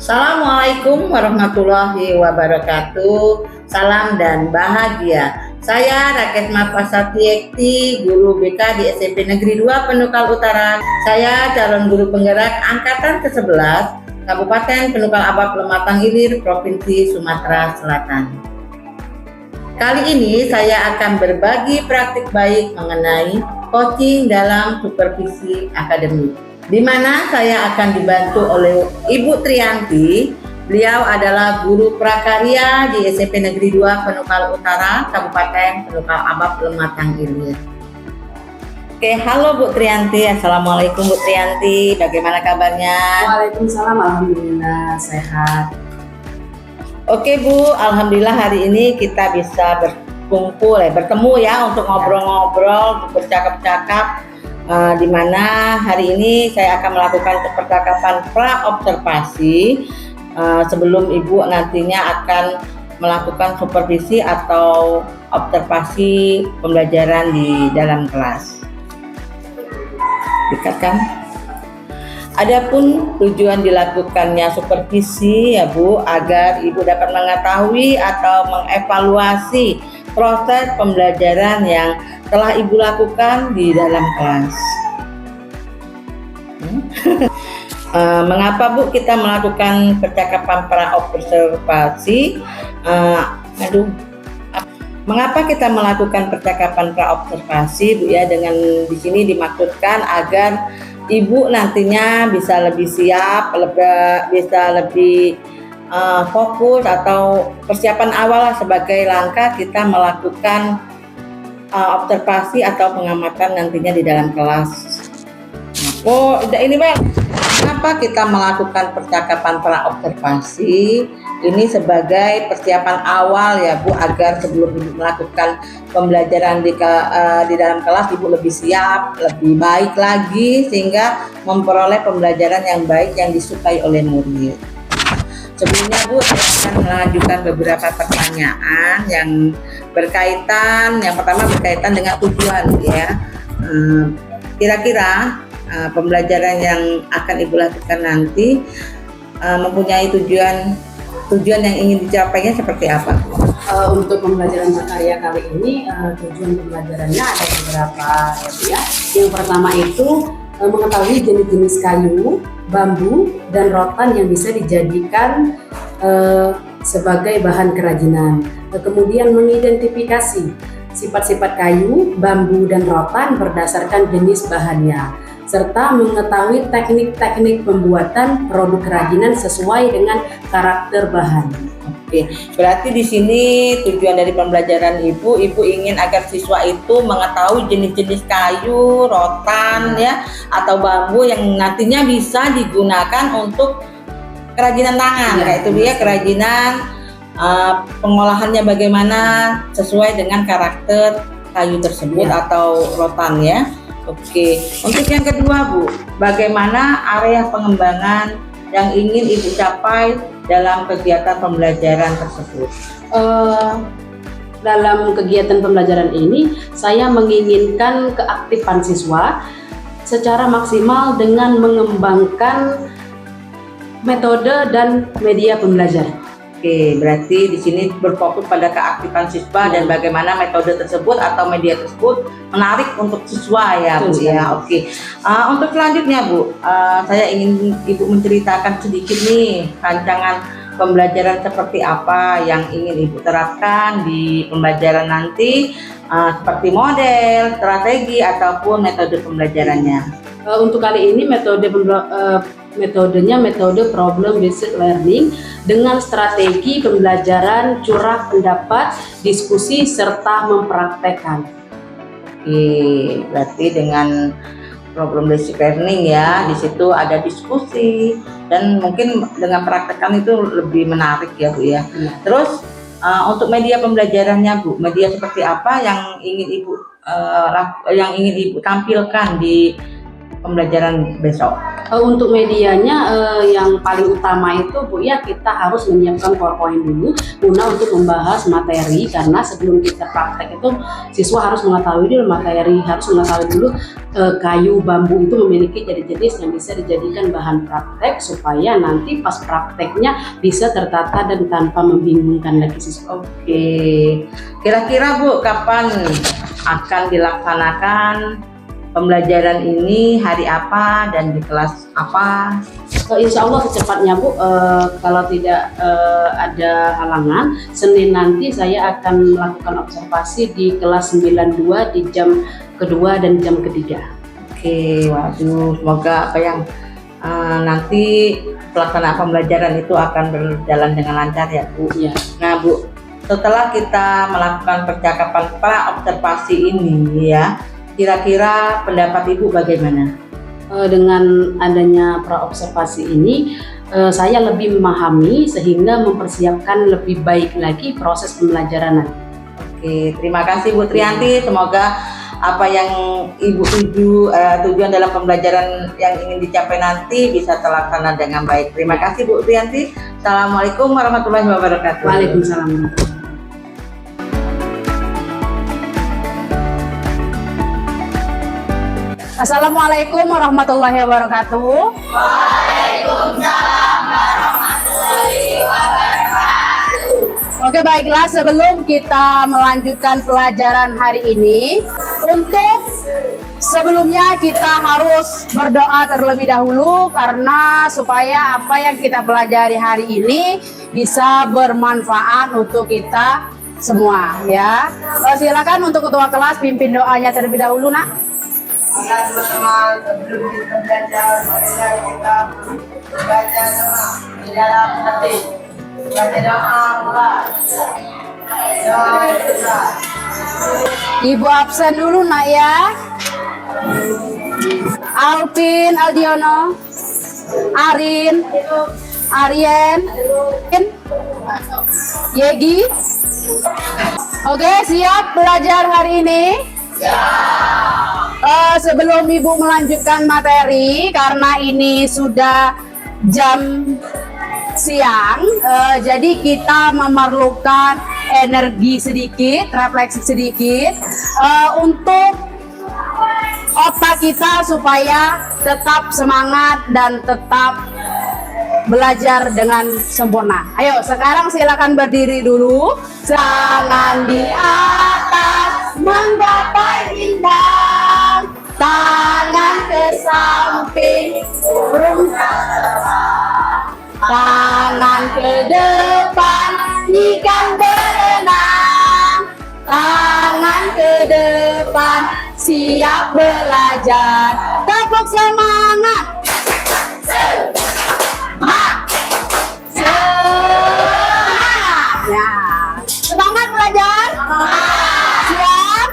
Assalamualaikum warahmatullahi wabarakatuh. Salam dan bahagia. Saya Raket Mafasatiekti, guru BK di SMP Negeri 2 Penukal Utara. Saya calon guru penggerak angkatan ke-11 Kabupaten Penukal Abab Lematang Ilir, Provinsi Sumatera Selatan. Kali ini saya akan berbagi praktik baik mengenai coaching dalam supervisi akademik, di mana saya akan dibantu oleh Ibu Triyanti. Beliau adalah guru prakarya di SMP Negeri 2 Penukal Utara, Kabupaten Penukal Abab Lematang Ilir. Oke, halo Bu Triyanti. Assalamualaikum Bu Triyanti. Bagaimana kabarnya? Waalaikumsalam, alhamdulillah sehat. Oke Bu, alhamdulillah hari ini kita bisa bertemu ya untuk ngobrol-ngobrol, untuk bercakap-cakap. Di mana hari ini saya akan melakukan percakapan pra-observasi sebelum Ibu nantinya akan melakukan supervisi atau observasi pembelajaran di dalam kelas. Dikatakan. Adapun tujuan dilakukannya supervisi ya Bu, agar Ibu dapat mengetahui atau mengevaluasi proses pembelajaran yang telah Ibu lakukan di dalam kelas. Mengapa Bu kita melakukan percakapan pra-observasi? Mengapa kita melakukan percakapan pra-observasi Bu ya? Dengan di sini dimaksudkan agar Ibu nantinya bisa lebih siap, bisa lebih fokus atau persiapan awal sebagai langkah kita melakukan observasi atau pengamatan nantinya di dalam kelas. Oh, ini Bang, kenapa kita melakukan percakapan pra-observasi? Ini sebagai persiapan awal ya Bu, agar sebelum Ibu melakukan pembelajaran di dalam kelas Ibu lebih siap, lebih baik lagi sehingga memperoleh pembelajaran yang baik yang disukai oleh murid. Sebelumnya Bu, saya akan melanjutkan beberapa pertanyaan yang berkaitan. Yang pertama berkaitan dengan tujuan ya. Kira-kira pembelajaran yang akan Ibu lakukan nanti mempunyai tujuan yang ingin dicapainya seperti apa? Untuk pembelajaran prakarya kali ini tujuan pembelajarannya ada beberapa ya. Yang pertama itu mengetahui jenis-jenis kayu, bambu, dan rotan yang bisa dijadikan sebagai bahan kerajinan. Kemudian mengidentifikasi sifat-sifat kayu, bambu, dan rotan berdasarkan jenis bahannya, serta mengetahui teknik-teknik pembuatan produk kerajinan sesuai dengan karakter bahan. Oke, berarti di sini tujuan dari pembelajaran Ibu ingin agar siswa itu mengetahui jenis-jenis kayu, rotan ya, atau bambu yang nantinya bisa digunakan untuk kerajinan tangan. Kayak itu dia kerajinan, pengolahannya bagaimana sesuai dengan karakter kayu tersebut atau rotan ya. Oke, untuk yang kedua Bu, bagaimana area pengembangan yang ingin Ibu capai dalam kegiatan pembelajaran tersebut? Dalam kegiatan pembelajaran ini, saya menginginkan keaktifan siswa secara maksimal dengan mengembangkan metode dan media pembelajaran. Oke, berarti di sini berfokus pada keaktifan siswa dan bagaimana metode tersebut atau media tersebut menarik untuk siswa ya Bu ya. Oke, untuk selanjutnya Bu, saya ingin Ibu menceritakan sedikit nih rancangan pembelajaran seperti apa yang ingin Ibu terapkan di pembelajaran nanti, seperti model, strategi ataupun metode pembelajarannya. Untuk kali ini metodenya metode problem based learning dengan strategi pembelajaran curah pendapat, diskusi, serta mempraktekkan. Oke, berarti dengan problem based learning ya, di situ ada diskusi dan mungkin dengan praktekan itu lebih menarik ya Bu ya. Terus untuk media pembelajarannya Bu, media seperti apa yang ingin Ibu tampilkan di pembelajaran besok? Untuk medianya yang paling utama itu Bu ya, kita harus menyiapkan PowerPoint dulu guna untuk membahas materi, karena sebelum kita praktek itu siswa harus mengetahui dulu materi, harus mengetahui dulu kayu bambu itu memiliki jenis-jenis yang bisa dijadikan bahan praktek supaya nanti pas prakteknya bisa tertata dan tanpa membingungkan lagi siswa. Oke, kira-kira Bu kapan akan dilaksanakan pembelajaran ini, hari apa dan di kelas apa? Insya Allah secepatnya Bu, kalau tidak ada halangan, Senin nanti saya akan melakukan observasi di kelas 92 di jam kedua dan jam ketiga. Oke, waduh, semoga apa yang nanti pelaksanaan pembelajaran itu akan berjalan dengan lancar ya Bu. Ya. Nah Bu, setelah kita melakukan percakapan pra observasi ini ya, kira-kira pendapat Ibu bagaimana? Dengan adanya pra-observasi ini, saya lebih memahami sehingga mempersiapkan lebih baik lagi proses pembelajaran nanti. Oke, terima kasih Bu Triyanti. Semoga apa yang Ibu tujuan dalam pembelajaran yang ingin dicapai nanti bisa terlaksana dengan baik. Terima kasih Bu Triyanti. Assalamualaikum warahmatullahi wabarakatuh. Waalaikumsalam. Assalamualaikum warahmatullahi wabarakatuh. Waalaikumsalam warahmatullahi wabarakatuh. Oke, baiklah, sebelum kita melanjutkan pelajaran hari ini, sebelumnya kita harus berdoa terlebih dahulu karena supaya apa yang kita pelajari hari ini bisa bermanfaat untuk kita semua ya. Silakan untuk ketua kelas pimpin doanya terlebih dahulu, Nak. Maka teman-teman, sebelum kita belajar, marilah kita membaca doa di dalam hati. Baca doa mulai. Doa besar. Ibu absen dulu, Nak ya. Alvin, Aldiono, Arin, Arien, Yegi. Oke, siap belajar hari ini? Sebelum Ibu melanjutkan materi, karena ini sudah jam siang, jadi kita memerlukan energi sedikit, refleksi sedikit untuk otak kita supaya tetap semangat dan tetap belajar dengan sempurna. Ayo, sekarang silakan berdiri dulu. Tangan di atas menggapai bintang, tangan ke samping berusaha terbang, tangan ke depan ikan berenang, tangan ke depan siap belajar. Tepuk semangat. Semangat belajar? Siap?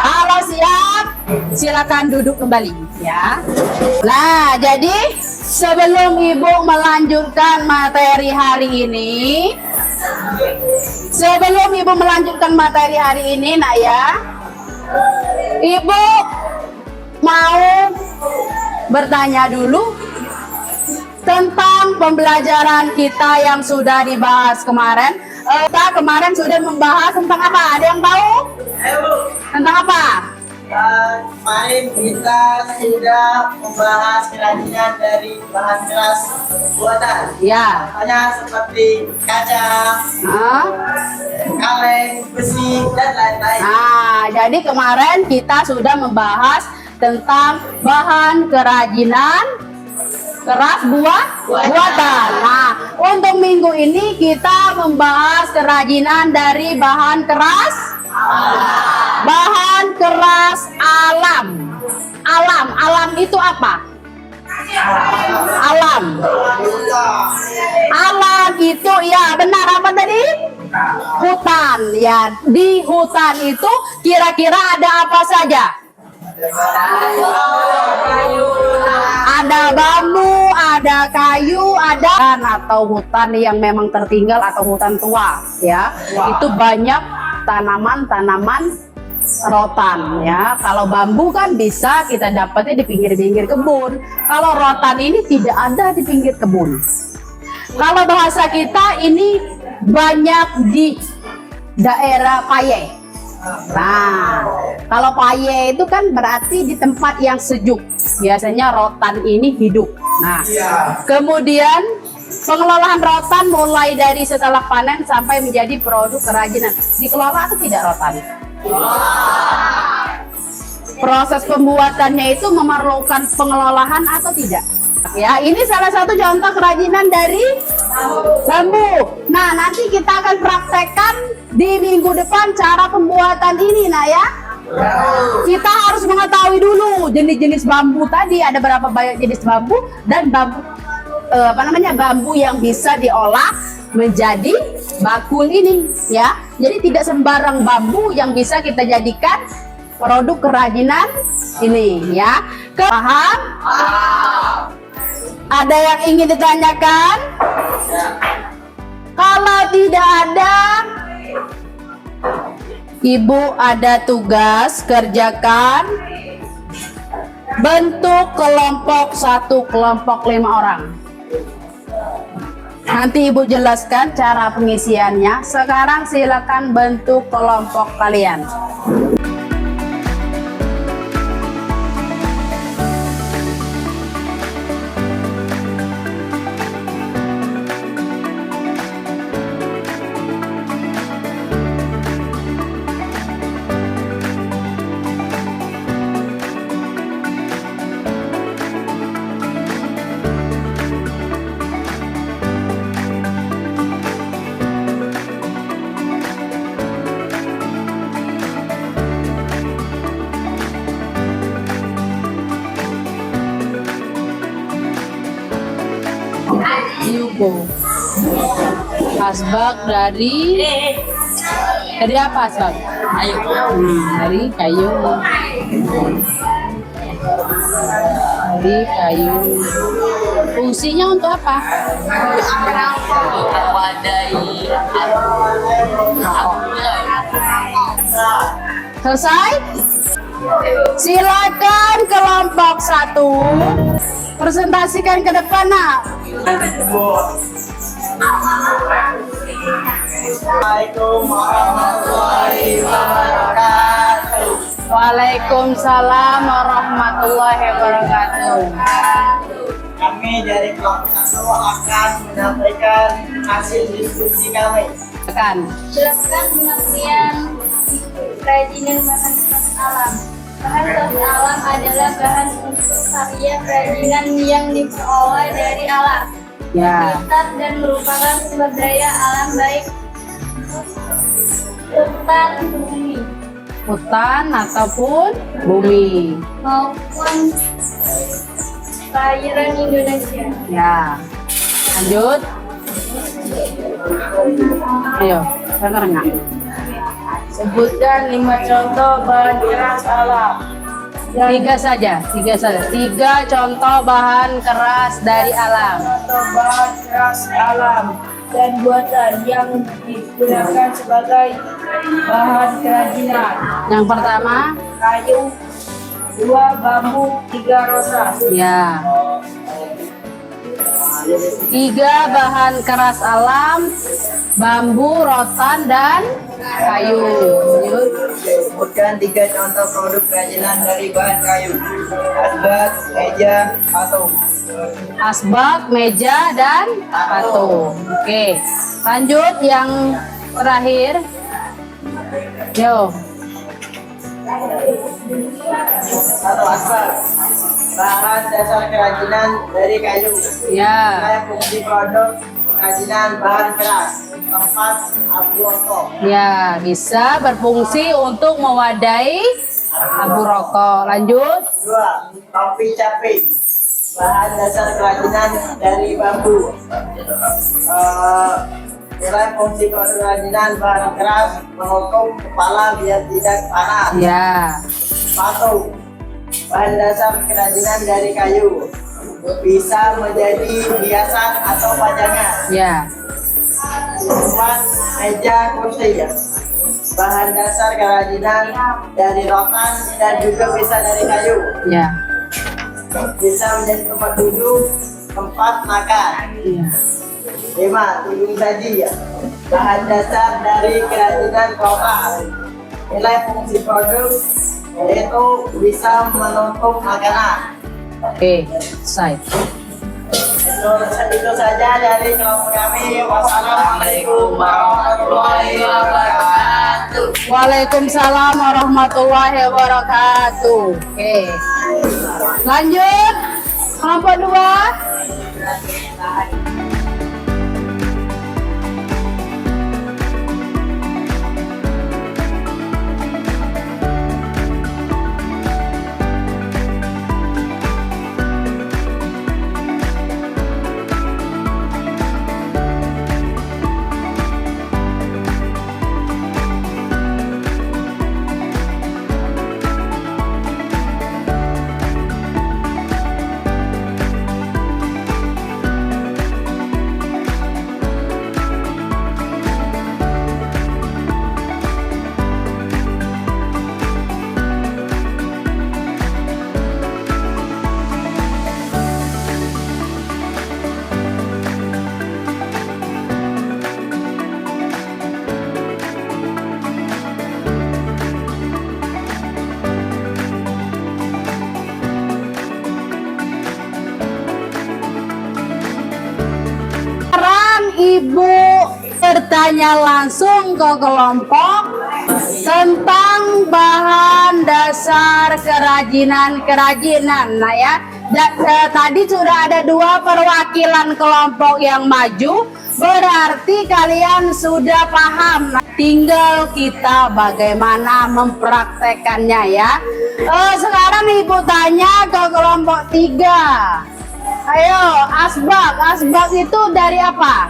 Kalau siap, silakan duduk kembali ya. Nah, jadi sebelum Ibu melanjutkan materi hari ini, Nak ya, Ibu mau bertanya dulu tentang pembelajaran kita yang sudah dibahas kemarin. Kita kemarin sudah membahas tentang apa? Ada yang tahu? Tentang apa? Kemarin kita sudah membahas kerajinan dari bahan keras buatan. Ya. Contohnya seperti kaca, kaleng, besi, dan lain-lain. Nah, jadi kemarin kita sudah membahas tentang bahan kerajinan keras buatan. Nah, untuk minggu ini kita membahas kerajinan dari bahan keras alam. Alam itu apa? Alam itu ya benar apa tadi? Hutan ya. Di hutan itu kira-kira ada apa saja? Ada bambu, ada kayu, ada atau hutan yang memang tertinggal atau hutan tua ya. Itu banyak tanaman-tanaman rotan ya. Kalau bambu kan bisa kita dapatnya di pinggir-pinggir kebun. Kalau rotan ini tidak ada di pinggir kebun. Kalau bahasa kita ini banyak di daerah Paye. Nah, kalau Paye itu kan berarti di tempat yang sejuk. Biasanya rotan ini hidup. Nah, kemudian pengelolaan rotan mulai dari setelah panen sampai menjadi produk kerajinan. Dikelola atau tidak rotan? Proses pembuatannya itu memerlukan pengelolaan atau tidak? Ya, ini salah satu contoh kerajinan dari bambu. Nah, nanti kita akan praktekkan di minggu depan cara pembuatan ini, nah ya. Kita harus mengetahui dulu jenis-jenis bambu tadi, ada berapa banyak jenis bambu dan bambu bambu yang bisa diolah menjadi bakul ini ya. Jadi tidak sembarang bambu yang bisa kita jadikan produk kerajinan ini ya. Paham? Ada yang ingin ditanyakan? Kalau tidak ada, Ibu ada tugas kerjakan bentuk kelompok 1, kelompok 5 orang. Nanti Ibu jelaskan cara pengisiannya. Sekarang silakan bentuk kelompok kalian. Yugo. Asbak dari apa asbak? Kayu. Dari kayu. Dari kayu. Fungsinya untuk apa? Selesai? Silakan kelompok 1 presentasikan ke depan, nak. Assalamualaikum warahmatullahi wabarakatuh. Waalaikumsalam warahmatullahi wabarakatuh. Kami dari kelompok 1 akan menyampaikan hasil diskusi kami. Silakan. Jelaskan pengertian kerajinan bahan khas alam. Bahan khas alam adalah bahan untuk karya kerajinan yang diperoleh dari alam. Ya. Habitat dan merupakan sumber daya alam baik hutan, bumi Hutan ataupun bumi. maupun perairan Indonesia. Ya. Lanjut. Ayo, dengar. Sebutkan 5 contoh bahan keras alam. 3 saja. 3 contoh bahan keras dari alam. Contoh bahan keras alam dan buatan yang digunakan sebagai bahan kerajinan. Yang pertama, Kayu, 2 bambu, 3 rotan. ya. 3 bahan keras alam, bambu, rotan, dan kayu. Lanjut. Sebutkan 3 contoh produk kerajinan dari bahan kayu. Asbak, meja, patung. Asbak, meja, dan patung. Oke, lanjut yang terakhir. Yo, Satu asbak, bahan dasar kerajinan dari kayu. ya. Saya fungsi produk kerajinan bahan keras. Tempat abu rokok. Ya, bisa berfungsi untuk mewadahi abu rokok. Lanjut. 2. Topi caping, bahan dasar kerajinan dari bambu. Nilai fungsi produk kerajinan bahan keras menghukum kepala biar tidak panas. Ya, Patung, bahan dasar kerajinan dari kayu, bisa menjadi hiasan atau pajangan. ya. 4. Meja kursi, bahan dasar kerajinan dari rotan dan juga bisa dari kayu. Ya. Bisa menjadi tempat duduk, tempat makan. Iya. 5. Tudung saji ya. Bahan dasar dari kerajinan lokal. Nilai fungsi produk yaitu bisa menutup makanan. Oke, selesai. Itu saja dari kelompok kami. Wassalamualaikum warahmatullahi wabarakatuh. Waalaikumsalam warahmatullahi wabarakatuh. Oke. Lanjut. Kelompok 2. Ibu bertanya langsung ke kelompok tentang bahan dasar kerajinan. Nah ya, tadi sudah ada 2 perwakilan kelompok yang maju, berarti kalian sudah paham. Tinggal kita bagaimana mempraktekannya ya. Sekarang Ibu tanya ke kelompok 3. Ayo, asbak itu dari apa?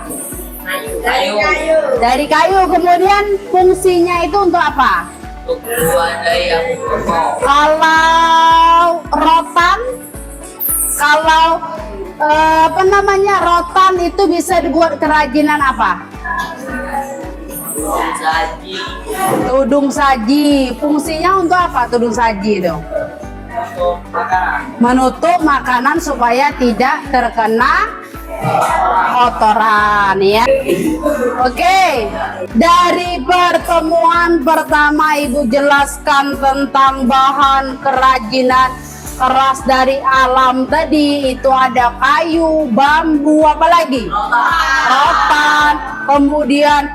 Kayu. Dari kayu. Kemudian fungsinya itu untuk apa? Untuk mewadai yang pokok. Kalau rotan, rotan itu bisa dibuat kerajinan apa? Saji. Tudung saji. Fungsinya untuk apa tudung saji itu? Untuk makanan. Menutup makanan supaya tidak terkena kotoran ya. Oke, dari pertemuan pertama Ibu jelaskan tentang bahan kerajinan keras dari alam tadi. Itu ada kayu, bambu, apalagi rotan, kemudian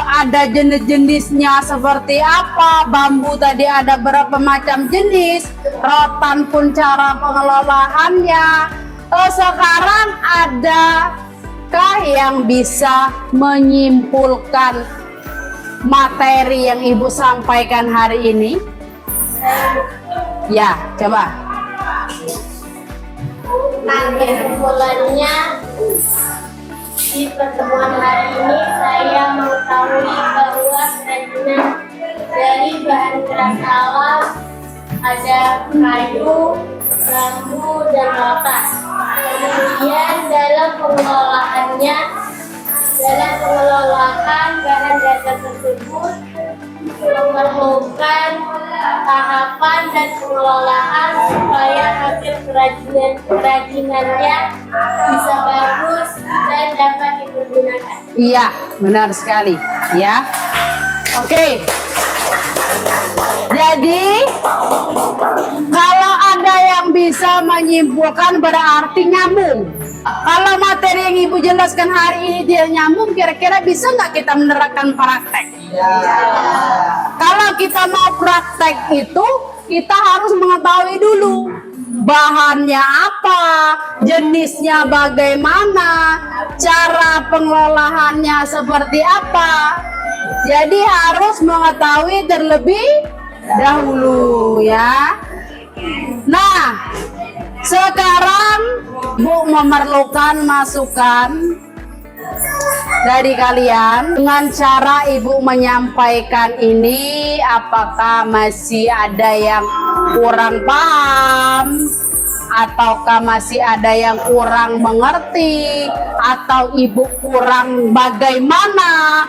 ada jenis-jenisnya seperti apa. Bambu tadi ada berapa macam jenis, rotan pun cara pengelolaannya. Sekarang adakah yang bisa menyimpulkan materi yang Ibu sampaikan hari ini? Ya, coba. Kesimpulannya, di pertemuan hari ini saya mengetahui bahwa kerajinan dari bahan keras alam ada kayu, bambu, dan rotan. Kemudian dalam pengelolaan bahan dasar tersebut memerlukan tahapan dan pengelolaan supaya hasil kerajinannya bisa bagus dan dapat dipergunakan. Iya, benar sekali ya. Oke. Jadi kalau ada yang bisa menyimpulkan berarti nyambung. Kalau materi yang Ibu jelaskan hari ini dia nyambung, kira-kira bisa nggak kita menerapkan praktek? Kalau kita mau praktek itu, kita harus mengetahui dulu bahannya apa, jenisnya bagaimana, cara pengelolaannya seperti apa. Jadi harus mengetahui terlebih dahulu ya. Nah, sekarang Bu memerlukan masukan dari kalian dengan cara Ibu menyampaikan ini. Apakah masih ada yang kurang paham, ataukah masih ada yang kurang mengerti, atau Ibu kurang bagaimana,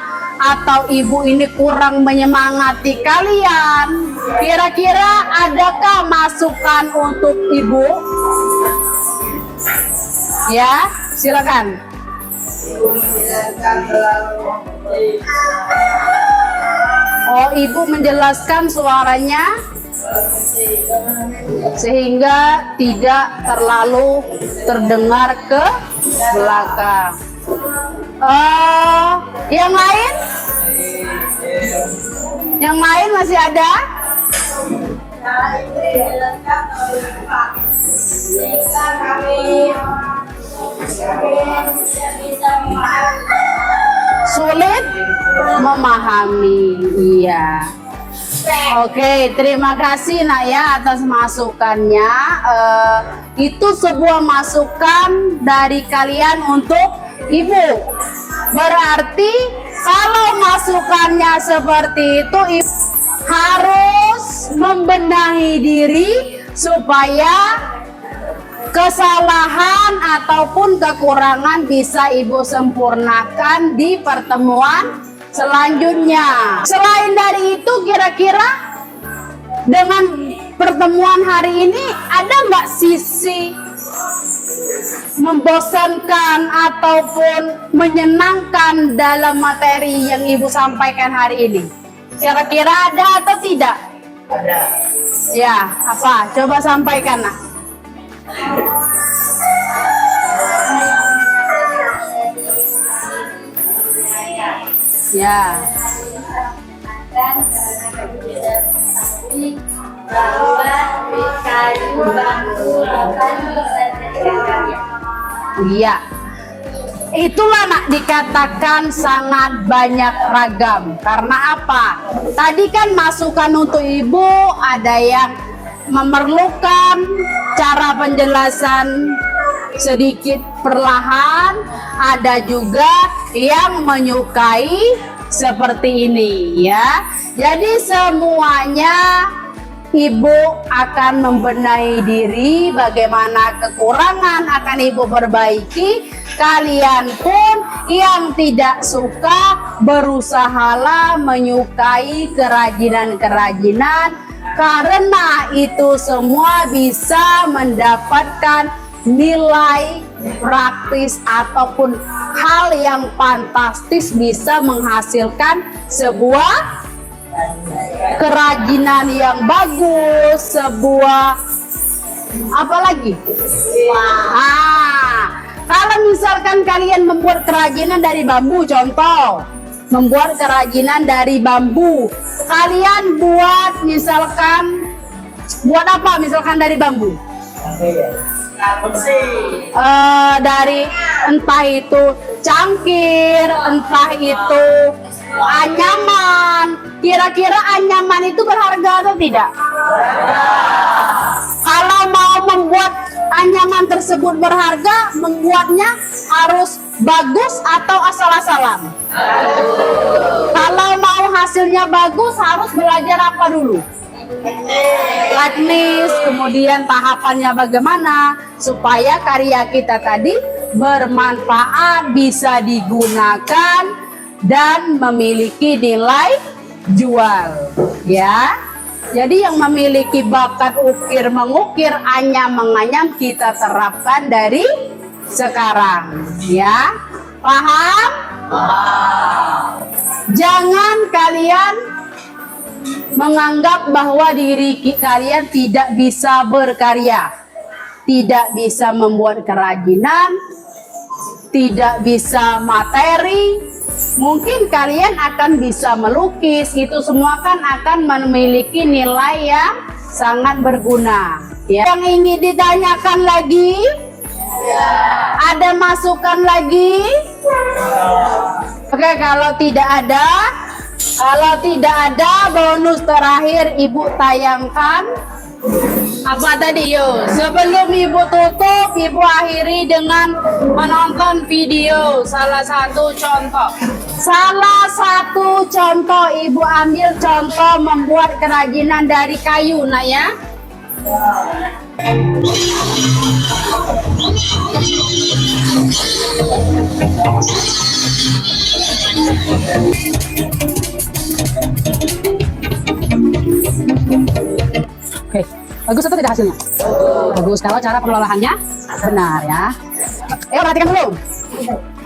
atau ibu ini kurang menyemangati kalian? Kira-kira adakah masukan untuk ibu? Ya, silakan. Oh, ibu menjelaskan suaranya sehingga tidak terlalu terdengar ke belakang. Yang lain? Yang lain masih ada? Sulit memahami. Iya. Oke, terima kasih nak ya atas masukannya. Itu sebuah masukan dari kalian untuk ibu. Berarti kalau masukannya seperti itu, ibu harus membenahi diri supaya kesalahan ataupun kekurangan bisa ibu sempurnakan di pertemuan selanjutnya. Selain dari itu, kira-kira dengan pertemuan hari ini ada nggak sisi membosankan ataupun menyenangkan dalam materi yang ibu sampaikan hari ini? Kira-kira ada atau tidak? Ada. Ya, apa? Coba sampaikan nak. Ya. Iya. Itulah nak dikatakan sangat banyak ragam. Karena apa? Tadi kan masukan untuk ibu ada yang memerlukan cara penjelasan sedikit perlahan, ada juga yang menyukai seperti ini ya. Jadi semuanya ibu akan membenahi diri, bagaimana kekurangan akan ibu perbaiki. Kalian pun yang tidak suka berusahalah menyukai kerajinan-kerajinan, karena itu semua bisa mendapatkan nilai praktis ataupun hal yang fantastis, bisa menghasilkan sebuah kerajinan yang bagus, sebuah apa lagi? Kalau misalkan kalian membuat kerajinan dari bambu, contoh membuat kerajinan dari bambu, kalian buat misalkan buat apa misalkan dari bambu? Dari entah itu cangkir, entah itu anyaman. Kira-kira anyaman itu berharga atau tidak? Kalau mau membuat anyaman tersebut berharga, membuatnya harus bagus atau asal-asalan? Kalau mau hasilnya bagus, harus belajar apa dulu? Teknis, kemudian tahapannya bagaimana supaya karya kita tadi bermanfaat, bisa digunakan dan memiliki nilai jual ya. Jadi yang memiliki bakat ukir mengukir, anyam menganyam, kita terapkan dari sekarang ya. Paham? Jangan kalian menganggap bahwa diri kalian tidak bisa berkarya, tidak bisa membuat kerajinan, tidak bisa materi. Mungkin kalian akan bisa melukis, itu semua kan akan memiliki nilai yang sangat berguna ya. Yang ingin ditanyakan lagi? Ada masukan lagi? Oke, kalau tidak ada, bonus terakhir ibu tayangkan. Apa tadi yuk? Sebelum ibu tutup, ibu akhiri dengan menonton video salah satu contoh. Salah satu contoh, ibu ambil contoh membuat kerajinan dari kayu, nak ya. Bagus atau tidak hasilnya? Bagus. Kalau cara pengelolaannya benar ya. Perhatikan dulu.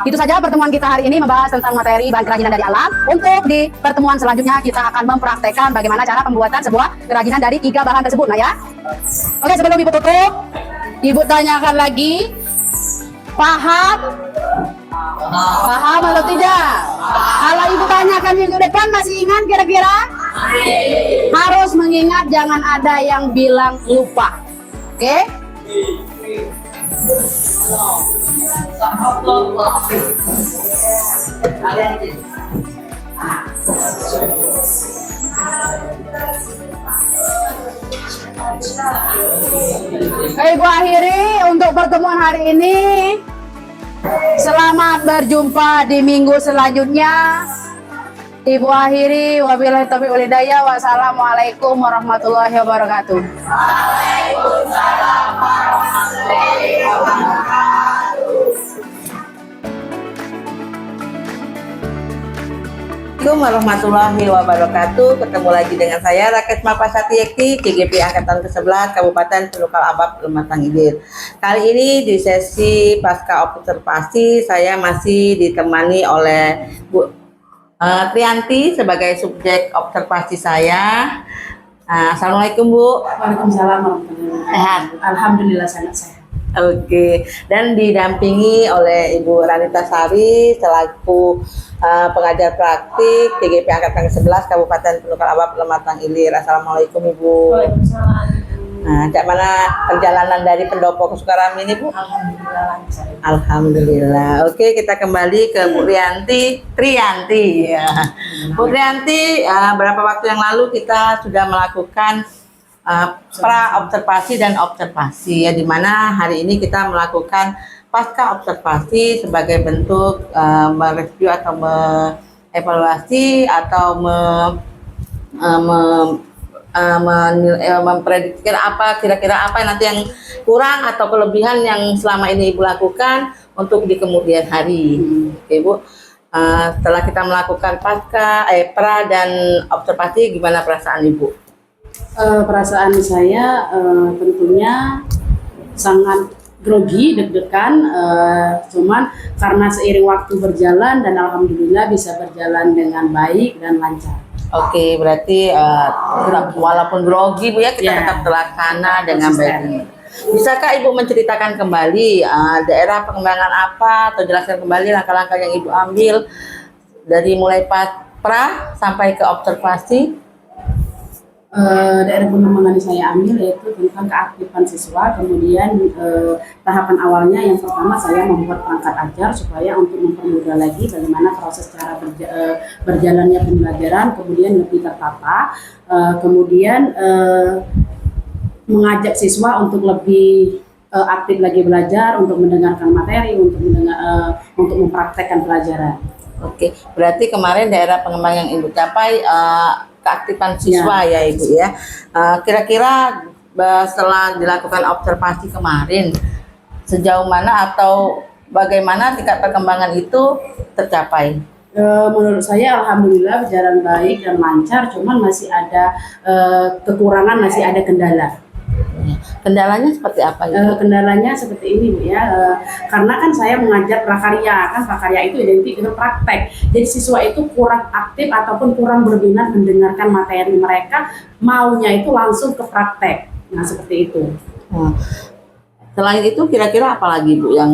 Itu saja pertemuan kita hari ini membahas tentang materi bahan kerajinan dari alam. Untuk di pertemuan selanjutnya kita akan mempraktekkan bagaimana cara pembuatan sebuah kerajinan dari 3 bahan tersebut. Nah ya. Oke, sebelum Ibu tutup, Ibu tanyakan lagi. Paham? Paham atau tidak? Kalau Ibu tanyakan minggu depan masih ingat kira-kira? Harus mengingat, jangan ada yang bilang lupa. Oke? Ibu akhiri untuk pertemuan hari ini. Selamat berjumpa di minggu selanjutnya. Ibu akhiri, wabillahi taufiq wal hidayah. Wassalamualaikum warahmatullahi wabarakatuh. Waalaikumsalam warahmatullahi wabarakatuh. Assalamualaikum warahmatullahi wabarakatuh. Ketemu lagi dengan saya Rakesma Pasati Yekti, CGP Angkatan ke-11 Kabupaten Pelukal Abab, Lematang Ilir. Kali ini di sesi pasca observasi saya masih ditemani oleh Bu Trianti sebagai subjek observasi saya. Assalamualaikum Bu. Waalaikumsalam warahmatullahi wabarakatuh. Sehat? Alhamdulillah sangat sehat. Oke, dan didampingi oleh Ibu Ranita Sari selaku pengajar praktik TGP Angkatan ke-11 Kabupaten Pelukal Abab, Lematang Ilir. Assalamualaikum Ibu. Waalaikumsalam. Nah, cak mana perjalanan dari pendopo ke Sukarami ini Bu? Alhamdulillah lancar. Alhamdulillah. Oke, kita kembali ke Bu Trianti. Ya. Bu Trianti, berapa waktu yang lalu kita sudah melakukan pra observasi dan observasi ya, dimana hari ini kita melakukan pasca observasi sebagai bentuk mereview atau mengevaluasi atau memprediksikan apa kira-kira apa nanti yang kurang atau kelebihan yang selama ini Ibu lakukan untuk di kemudian hari. Oke Bu, setelah kita melakukan pasca pra dan observasi, gimana perasaan Ibu? Perasaan saya tentunya sangat grogi, deg-degan, cuman karena seiring waktu berjalan dan alhamdulillah bisa berjalan dengan baik dan lancar. Oke, berarti walaupun grogi Bu ya, kita tetap terlaksana dengan baik. Bisakah Ibu menceritakan kembali daerah pengembangan apa atau jelaskan kembali langkah-langkah yang Ibu ambil dari mulai pra sampai ke observasi? Daerah pengembangan yang saya ambil yaitu tentang keaktifan siswa. Kemudian tahapan awalnya yang pertama saya membuat perangkat ajar supaya untuk mempermudah lagi bagaimana proses cara berjalannya pembelajaran, kemudian lebih tertata, kemudian mengajak siswa untuk lebih aktif lagi belajar, untuk mendengarkan materi, untuk mempraktekkan pelajaran. Oke, berarti kemarin daerah pengembangan yang Ibu capai keaktifan siswa ya Ibu ya. Kira-kira setelah dilakukan observasi kemarin, sejauh mana atau bagaimana tingkat perkembangan itu tercapai? Menurut saya alhamdulillah berjalan baik dan lancar, cuman masih ada kekurangan, masih ada kendala. Kendalanya seperti apa? Kendalanya seperti ini Bu ya, karena kan saya mengajar prakarya, kan prakarya itu identik dengan praktek. Jadi siswa itu kurang aktif ataupun kurang berminat mendengarkan materi mereka, maunya itu langsung ke praktek. Nah seperti itu. Selain itu kira-kira apa lagi Bu yang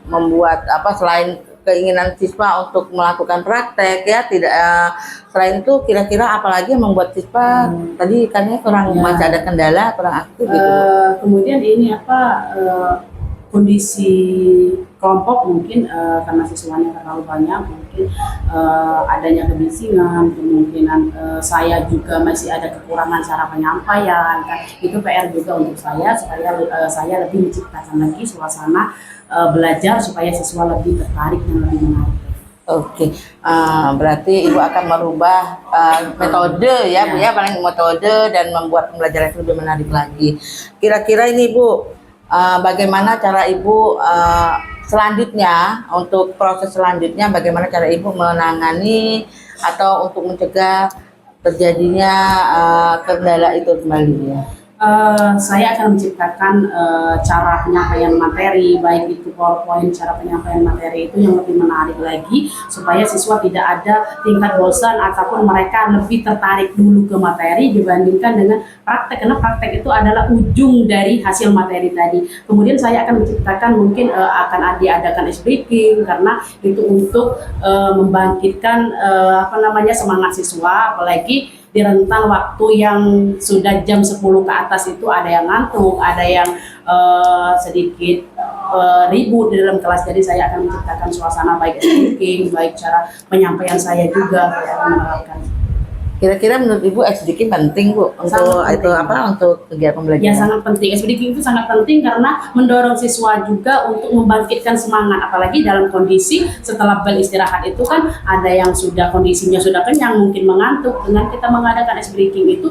membuat apa selain keinginan siswa untuk melakukan praktek ya, tidak selain itu kira-kira apalagi yang membuat siswa tadi katanya kurang masih ada kendala, kurang aktif gitu. Kemudian ini kondisi kelompok mungkin karena siswanya terlalu banyak, mungkin adanya kebisingan, kemungkinan saya juga masih ada kekurangan cara penyampaian, kan itu PR juga untuk saya supaya saya lebih menciptakan lagi suasana belajar supaya siswa lebih tertarik dan lebih menarik. Oke, berarti Ibu akan merubah metode ya Bu ya, paling metode dan membuat pembelajaran itu lebih menarik lagi. Kira-kira ini Bu, bagaimana cara Ibu selanjutnya untuk proses selanjutnya, bagaimana cara Ibu menangani atau untuk mencegah terjadinya kendala itu kembali ya? Saya akan menciptakan cara penyampaian materi, baik itu PowerPoint, cara penyampaian materi itu yang lebih menarik lagi, supaya siswa tidak ada tingkat bosan ataupun mereka lebih tertarik dulu ke materi dibandingkan dengan praktek, karena praktek itu adalah ujung dari hasil materi tadi. Kemudian saya akan menciptakan mungkin akan diadakan ice breaking, karena itu untuk membangkitkan semangat siswa, apalagi di rentang waktu yang sudah jam 10 ke atas itu ada yang ngantuk, ada yang sedikit ribut di dalam kelas. Jadi saya akan menciptakan suasana baik speaking, baik cara penyampaian saya juga saya akan menerapkan. Kira-kira menurut Ibu SDK penting Bu untuk Sangat itu penting. untuk kegiatan pembelajaran? Ya, sangat penting. SPDK itu sangat penting karena mendorong siswa juga untuk membangkitkan semangat, apalagi dalam kondisi setelah bel istirahat itu kan ada yang sudah kondisinya sudah kenyang, mungkin mengantuk. Dengan kita mengadakan ice breaking itu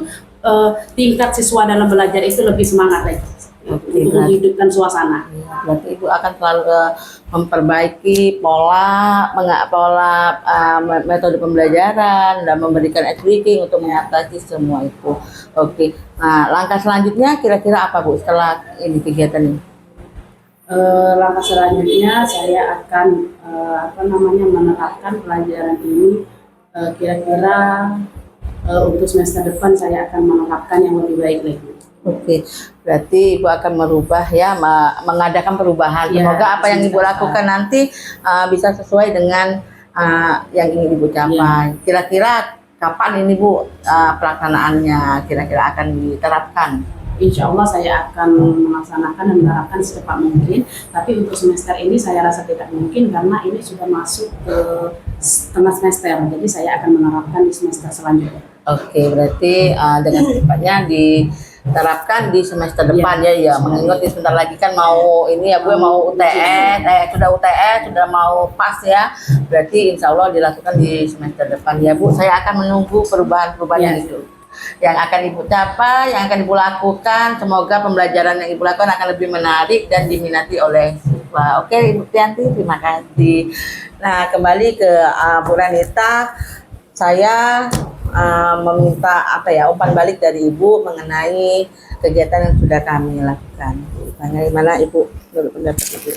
tingkat siswa dalam belajar itu lebih semangat lagi. Oke, Untuk menghidupkan suasana. Berarti Ibu akan selalu memperbaiki metode pembelajaran dan memberikan SPDK untuk mengatasi semua itu. Oke. Nah, langkah selanjutnya kira-kira apa Bu setelah ini kegiatan ini? Langkah selanjutnya saya akan menerapkan pelajaran ini kira-kira untuk semester depan saya akan menerapkan yang lebih baik lagi. Oke, berarti Ibu akan merubah ya, mengadakan perubahan. Ya, Semoga apa yang Ibu lakukan nanti bisa sesuai dengan yang ingin Ibu capai. Kira-kira kapan ini Bu pelaksanaannya kira-kira akan diterapkan? Insya Allah saya akan melaksanakan dan menerapkan secepat mungkin. Tapi untuk semester ini saya rasa tidak mungkin karena ini sudah masuk ke setengah semester. Jadi saya akan menerapkan di semester selanjutnya. Oke, berarti dengan cepatnya diterapkan di semester depan ya. Mengingat sebentar lagi kan mau ini ya Bu, mau UTS, sudah UTS, sudah mau pas ya. Berarti insya Allah dilakukan di semester depan ya Bu. Saya akan menunggu perubahan-perubahan itu yang akan Ibu capai, yang akan Ibu lakukan. Semoga pembelajaran yang Ibu lakukan akan lebih menarik dan diminati oleh siswa. Oke Ibu Tianti, terima kasih. Nah, kembali ke Bu Ranita, saya meminta umpan balik dari Ibu mengenai kegiatan yang sudah kami lakukan. Bagaimana Ibu menurut pendapat Ibu?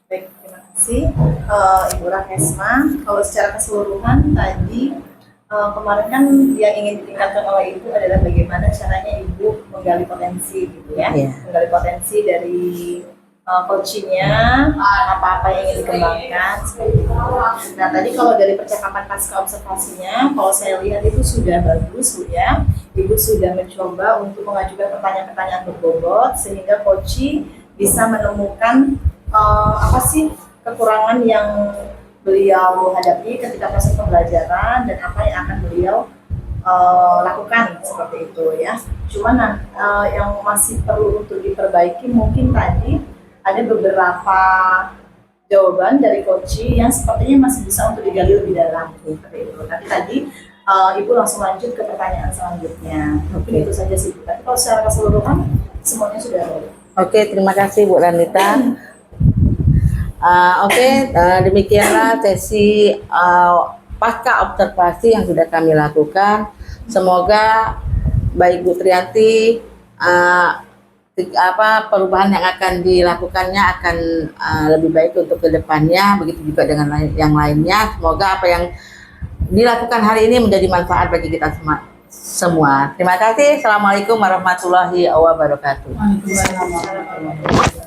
Baik, terima kasih Ibu Rahesma. Kalau secara keseluruhan tadi kemarin kan yang ingin ditingkatkan oleh Ibu adalah bagaimana caranya Ibu menggali potensi gitu ya. Menggali potensi dari coachingnya, apa-apa yang ingin dikembangkan seperti itu. Nah tadi kalau dari percakapan pasca observasinya, kalau saya lihat itu sudah bagus Bu ya. Ibu sudah mencoba untuk mengajukan pertanyaan-pertanyaan berbobot sehingga coaching bisa menemukan apa sih kekurangan yang beliau hadapi ketika proses pembelajaran dan apa yang akan beliau lakukan seperti itu ya. Cuman yang masih perlu untuk diperbaiki mungkin tadi ada beberapa jawaban dari coaching yang sepertinya masih bisa untuk digali lebih dalam seperti itu. Tapi tadi Ibu langsung lanjut ke pertanyaan selanjutnya. Mungkin itu saja sih Bu. Tapi kalau secara keseluruhan semuanya sudah baik. Oke, terima kasih Bu Ranita. Demikianlah sesi pasca observasi yang sudah kami lakukan. Semoga baik Bu Trianti perubahan yang akan dilakukannya akan lebih baik untuk kedepannya, begitu juga dengan yang lainnya. Semoga apa yang dilakukan hari ini menjadi manfaat bagi kita semua. Terima kasih. Assalamualaikum warahmatullahi wabarakatuh. Waalaikumsalam warahmatullahi wabarakatuh.